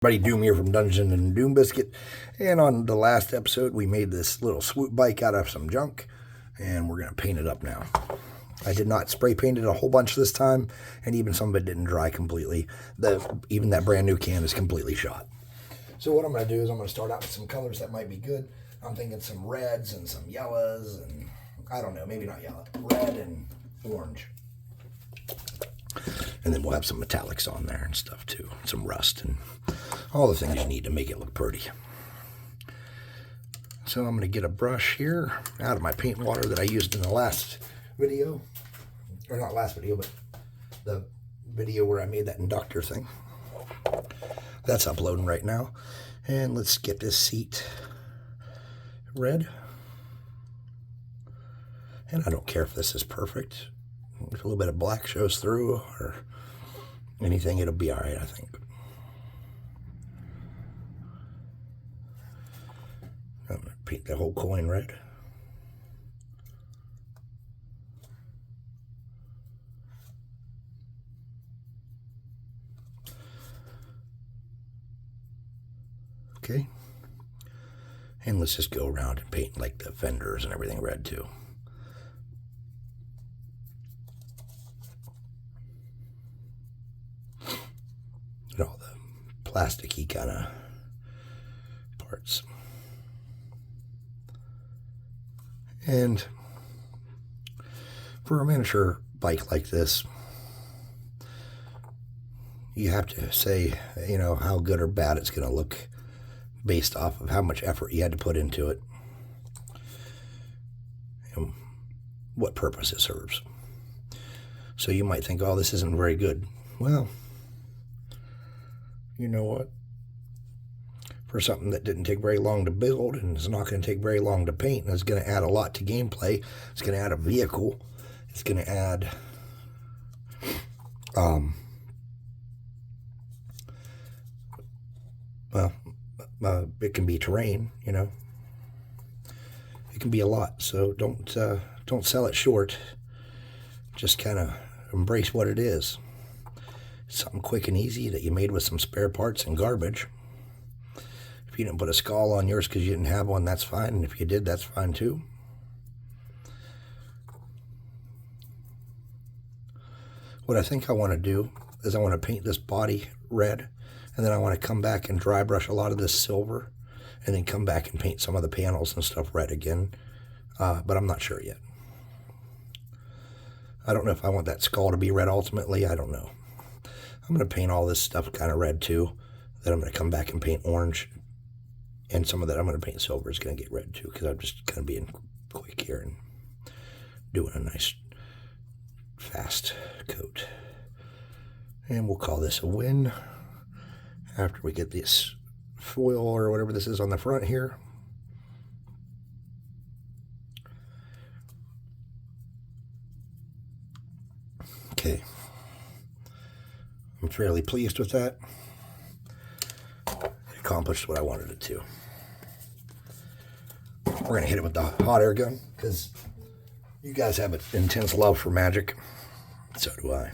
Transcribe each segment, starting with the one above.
Buddy Doom here from Dungeon and Doom Biscuit, and on the last episode we made this little swoop bike out of some junk, and we're going to paint it up now. I did not spray paint it a whole bunch this time, and even some of it didn't dry completely. Even that brand new can is completely shot. So what I'm going to do is I'm going to start out with some colors that might be good. I'm thinking some reds and some yellows, and I don't know, maybe not yellow, red and orange. And then we'll have some metallics on there and stuff too, some rust and all the things you need to make it look pretty. So I'm going to get a brush here out of my paint water that I used in the last video, or not last video, but the video where I made that inductor thing. That's uploading right now. And let's get this seat red. And I don't care if this is perfect. If a little bit of black shows through or anything, it'll be all right, I think. I'm going to paint the whole coin red. Okay. And let's just go around and paint like the fenders and everything red too. And all the plasticky kind of parts. And for a miniature bike like this, you have to say, you know, how good or bad it's going to look based off of how much effort you had to put into it and what purpose it serves. So you might think, oh, this isn't very good. Well, you know what? For something that didn't take very long to build and is not going to take very long to paint and is going to add a lot to gameplay, it's going to add a vehicle, it's going to add it can be terrain, you know. It can be a lot, so don't sell it short. Just kind of embrace what it is. It's something quick and easy that you made with some spare parts and garbage. If you didn't put a skull on yours because you didn't have one, that's fine. And if you did, that's fine too. What I think I want to do is I want to paint this body red, and then I want to come back and dry brush a lot of this silver, and then come back and paint some of the panels and stuff red again. But I'm not sure yet. I don't know if I want that skull to be red ultimately. I don't know. I'm going to paint all this stuff kind of red too. Then I'm going to come back and paint orange. And some of that I'm going to paint silver is going to get red too, because I'm just kind of being quick here and doing a nice fast coat. And we'll call this a win after we get this foil or whatever this is on the front here. Okay. I'm fairly pleased with that. It accomplished what I wanted it to. We're going to hit it with the hot air gun because you guys have an intense love for magic. So do I.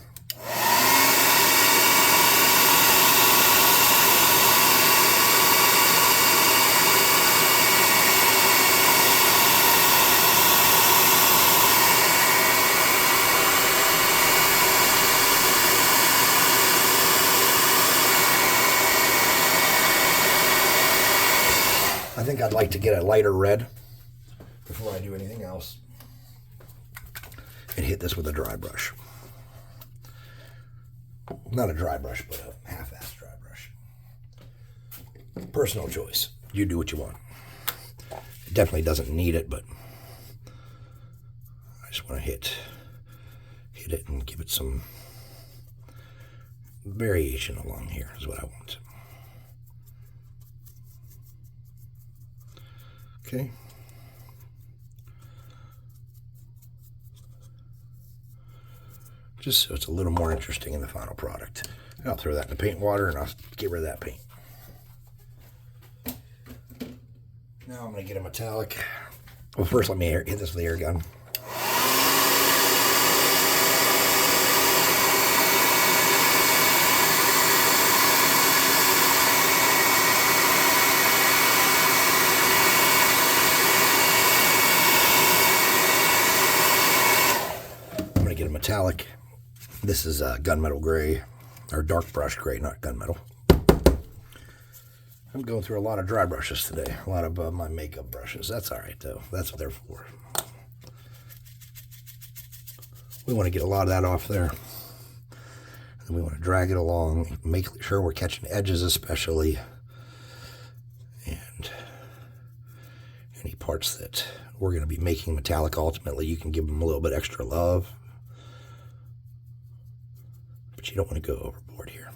I think I'd like to get a lighter red before I do anything else and hit this with a dry brush. Not a dry brush, but a half-assed dry brush. Personal choice. You do what you want. It definitely doesn't need it, but I just want to hit it and give it some variation along here is what I want. Okay. Just so it's a little more interesting in the final product. And I'll throw that in the paint water and I'll get rid of that paint. Now I'm going to get a metallic. Well, first let me hit this with the air gun. This is gunmetal gray, or dark brush gray, not gunmetal. I'm going through a lot of dry brushes today, a lot of my makeup brushes. That's all right, though. That's what they're for. We want to get a lot of that off there. And we want to drag it along, make sure we're catching edges especially. And any parts that we're going to be making metallic, ultimately, you can give them a little bit extra love. But you don't want to go overboard here.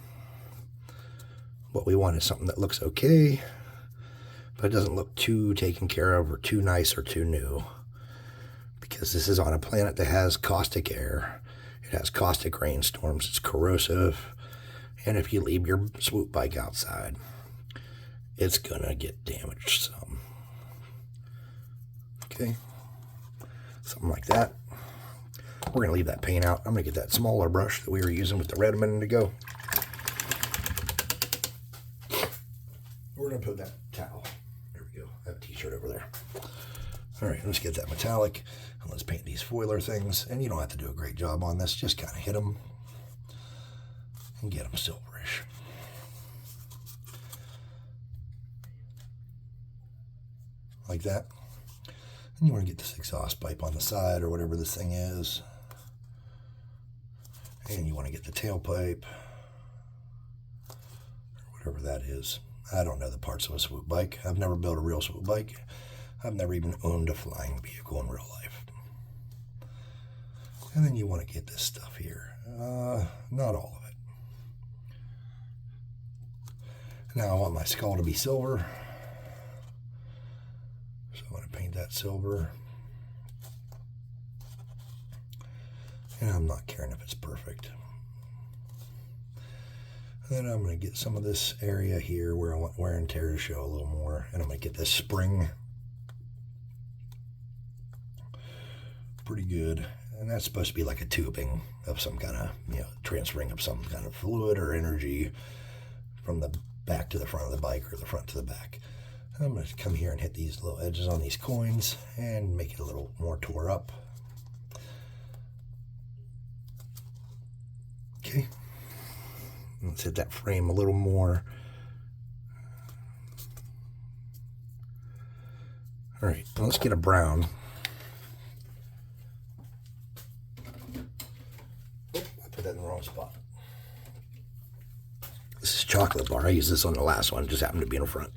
What we want is something that looks okay, but it doesn't look too taken care of or too nice or too new. Because this is on a planet that has caustic air. It has caustic rainstorms. It's corrosive. And if you leave your swoop bike outside, it's going to get damaged some. Okay. Something like that. We're going to leave that paint out. I'm going to get that smaller brush that we were using with the red a minute ago. We're going to put that towel. There we go. I have a t-shirt over there. All right, let's get that metallic. And let's paint these foiler things. And you don't have to do a great job on this. Just kind of hit them and get them silverish. Like that. And you want to get this exhaust pipe on the side or whatever this thing is. And you want to get the tailpipe or whatever that is. I don't know the parts of a swoop bike. I've never built a real swoop bike. I've never even owned a flying vehicle in real life. And then you want to get this stuff here. Not all of it. Now I want my skull to be silver. So I want to paint that silver. And I'm not caring if it's perfect. Then I'm going to get some of this area here where I want wear and tear to show a little more. And I'm going to get this spring pretty good. And that's supposed to be like a tubing of some kind of, transferring of some kind of fluid or energy from the back to the front of the bike or the front to the back. And I'm going to come here and hit these little edges on these coins and make it a little more tore up. Okay. Let's hit that frame a little more. All right, let's get a brown. Oh, I put that in the wrong spot. This is chocolate bar. I used this on the last one. It just happened to be in the front.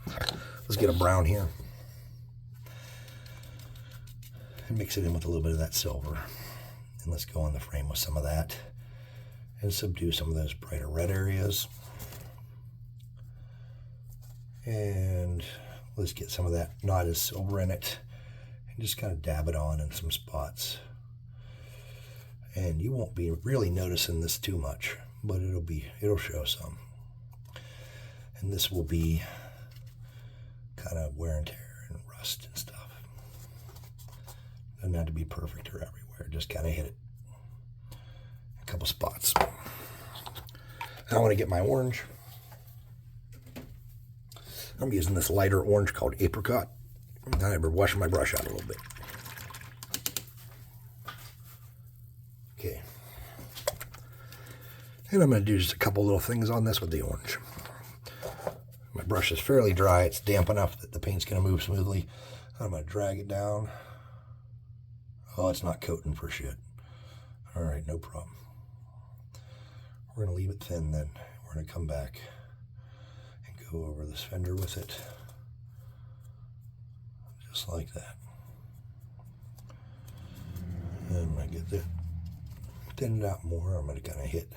Let's get a brown here. And mix it in with a little bit of that silver. And let's go on the frame with some of that. And subdue some of those brighter red areas. And let's get some of that not as silver in it. And just kind of dab it on in some spots. And you won't be really noticing this too much, but it'll show some. And this will be kind of wear and tear and rust and stuff. Doesn't have to be perfect or everywhere. Just kind of hit it. A couple spots. Now I want to get my orange. I'm using this lighter orange called apricot. I better wash my brush out a little bit. Okay. And I'm going to do just a couple little things on this with the orange. My brush is fairly dry. It's damp enough that the paint's going to move smoothly. I'm going to drag it down. Oh, it's not coating for shit. All right, no problem. We're going to leave it thin then. We're going to come back and go over this fender with it. Just like that. And I'm going to get that thin it out more. I'm going to kind of hit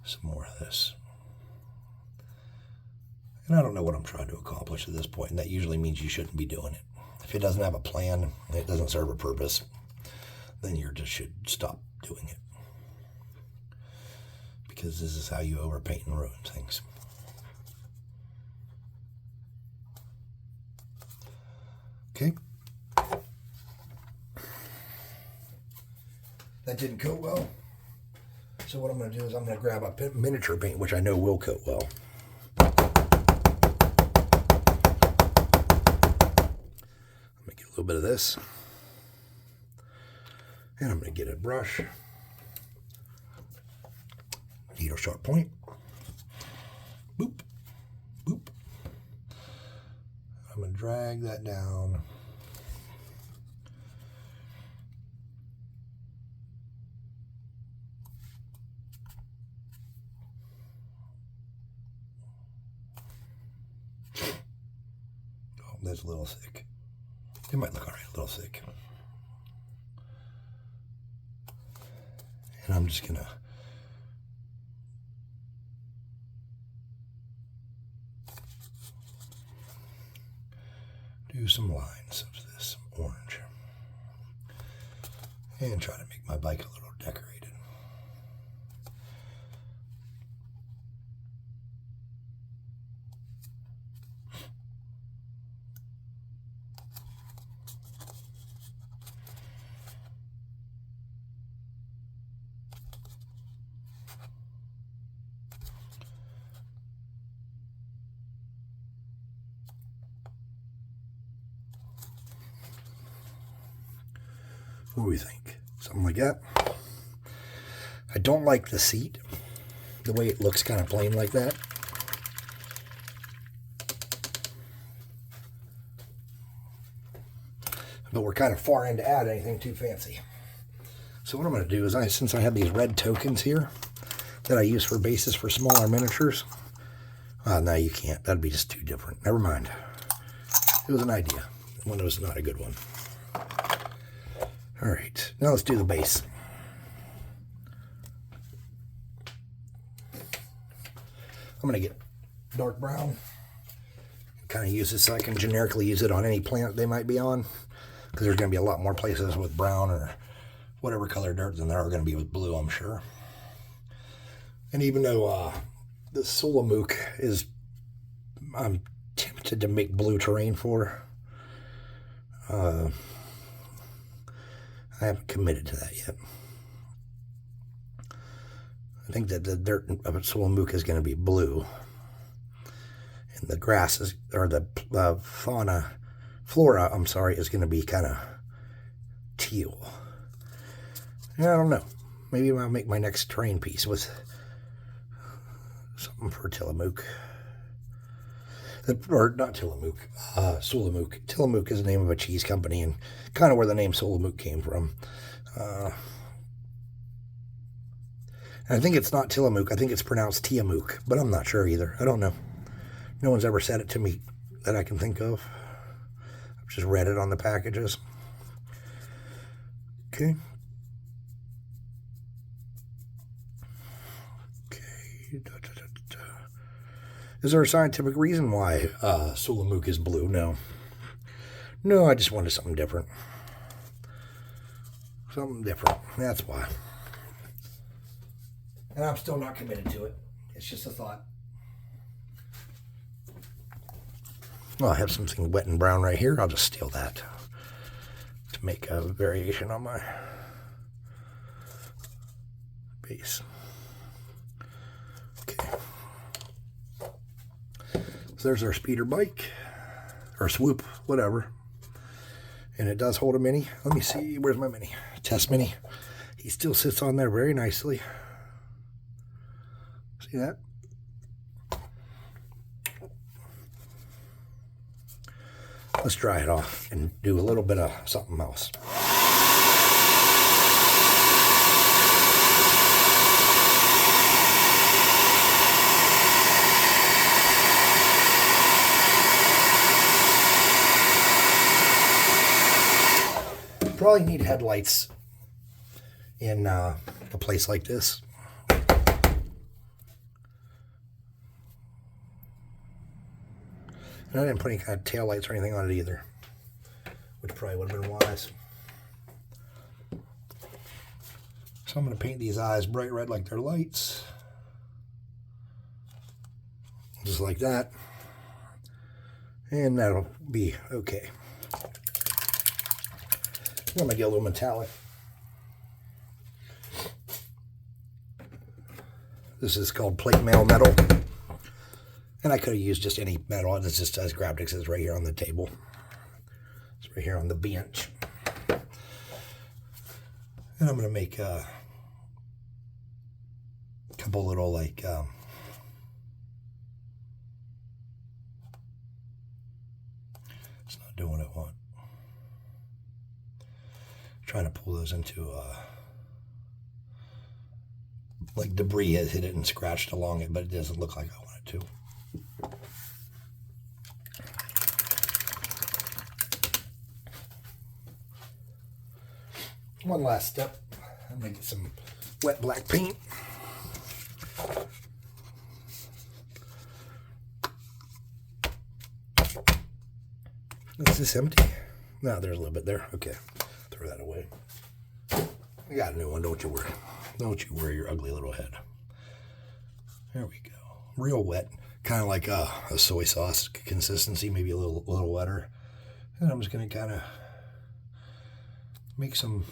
some more of this. And I don't know what I'm trying to accomplish at this point, and that usually means you shouldn't be doing it. If it doesn't have a plan, and it doesn't serve a purpose, then you just should stop doing it. Because this is how you overpaint and ruin things. Okay. That didn't coat well. So what I'm going to do is I'm going to grab a miniature paint, which I know will coat well. I'm going to get a little bit of this. And I'm going to get a brush. needle sharp point. Boop, boop. I'm going to drag that down. Oh, that's a little thick. It might look all right, a little thick. And I'm just going to do some lines of this orange and try to make my bike a little decorated. What do we think? Something like that. I don't like the seat, the way it looks kind of plain like that. But we're kind of far in to add anything too fancy. So what I'm going to do is, since I have these red tokens here that I use for bases for smaller miniatures. No, you can't. That'd be just too different. Never mind. It was an idea. One was not a good one. All right, now let's do the base. I'm going to get dark brown. Kind of use it so I can generically use it on any plant they might be on. Because there's going to be a lot more places with brown or whatever color dirt than there are going to be with blue, I'm sure. And even though the Sulamook is, I'm tempted to make blue terrain for. I haven't committed to that yet. I think that the dirt of Sulamook is going to be blue. And the grasses, or the flora, I'm sorry, is going to be kind of teal. Yeah, I don't know. Maybe I'll make my next terrain piece with something for Tillamook. Or not Tillamook, Sulamook. Tillamook is the name of a cheese company and kind of where the name Sulamook came from. And I think it's not Tillamook. I think it's pronounced Tiamook, but I'm not sure either. I don't know. No one's ever said it to me that I can think of. I've just read it on the packages. Okay. Is there a scientific reason why Sulamook is blue? No. No, I just wanted something different. Something different. That's why. And I'm still not committed to it. It's just a thought. Well, I have something wet and brown right here. I'll just steal that to make a variation on my base. Okay. So there's our speeder bike, or swoop, whatever. And it does hold a mini. Let me see, where's my mini? Test mini. He still sits on there very nicely. See that? Let's dry it off and do a little bit of something else. Probably need headlights in a place like this. And I didn't put any kind of tail lights or anything on it either, which probably would have been wise. So I'm going to paint these eyes bright red like they're lights. Just like that. And that'll be okay. I'm going to get a little metallic. This is called plate mail metal. And I could have used just any metal. It's just as grabbed it. It's right here on the table. It's right here on the bench. And I'm going to make a couple little like it's not doing what I want. Trying to pull those into like debris has hit it and scratched along it, but it doesn't look like I want it to. One last step. I'm gonna get some wet black paint. Is this empty? No, there's a little bit there. Okay, throw that away. I got a new one. Don't you worry. Don't you worry your ugly little head. There we go. Real wet, kind of like a soy sauce consistency, maybe a little wetter. And I'm just gonna kind of make some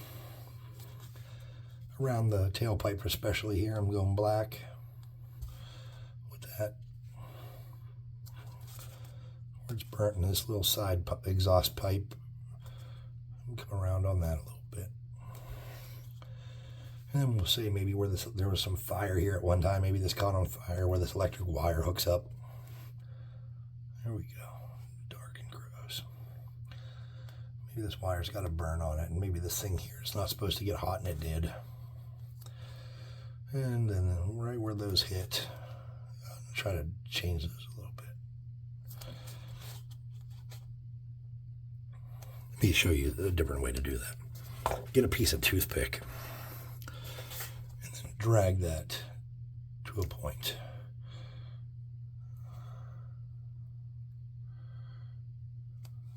around the tailpipe, especially here. I'm going black with that. Where it's burnt in this little side exhaust pipe. Come around on that a little bit. And then we'll say maybe where there was some fire here at one time. Maybe this caught on fire where this electric wire hooks up. There we go. Dark and gross. Maybe this wire's got a burn on it, and maybe this thing here is not supposed to get hot, and it did. And then right where those hit, I'll try to change those a little bit. Let me show you a different way to do that. Get a piece of toothpick and then drag that to a point.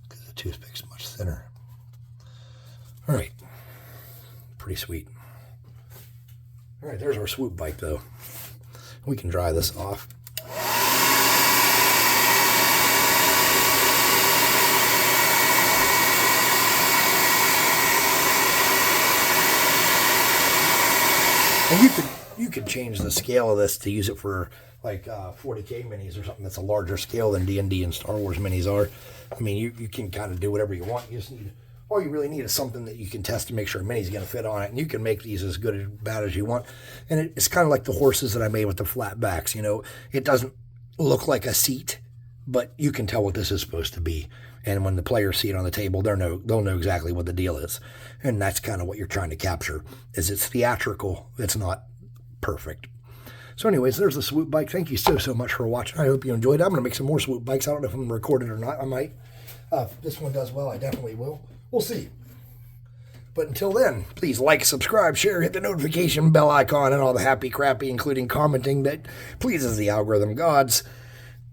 Because the toothpick's much thinner. All right, pretty sweet. All right, there's our swoop bike, though. We can dry this off. And you could change the scale of this to use it for like 40K minis or something that's a larger scale than D&D and Star Wars minis are. I mean, you can kind of do whatever you want. You just need, all you really need is something that you can test to make sure a mini's going to fit on it. And you can make these as good or bad as you want. And it's kind of like the horses that I made with the flat backs. You know, it doesn't look like a seat, but you can tell what this is supposed to be. And when the players see it on the table, they'll know exactly what the deal is. And that's kind of what you're trying to capture, is it's theatrical. It's not perfect. So anyways, there's the swoop bike. Thank you so much for watching. I hope you enjoyed it. I'm going to make some more swoop bikes. I don't know if I'm recorded or not. I might. If this one does well, I definitely will. We'll see. But until then, please like, subscribe, share, hit the notification bell icon, and all the happy crappy, including commenting that pleases the algorithm gods.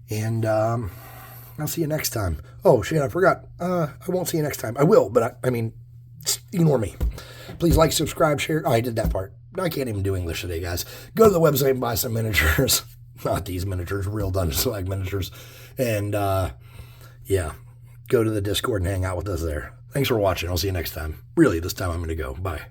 And I'll see you next time. Oh, shit, I forgot. I won't see you next time. I will, but I mean, ignore me. Please like, subscribe, share. Oh, I did that part. I can't even do English today, guys. Go to the website and buy some miniatures. Not these miniatures, real Dungeons & Flag miniatures. And, yeah, go to the Discord and hang out with us there. Thanks for watching. I'll see you next time. Really, this time I'm going to go. Bye.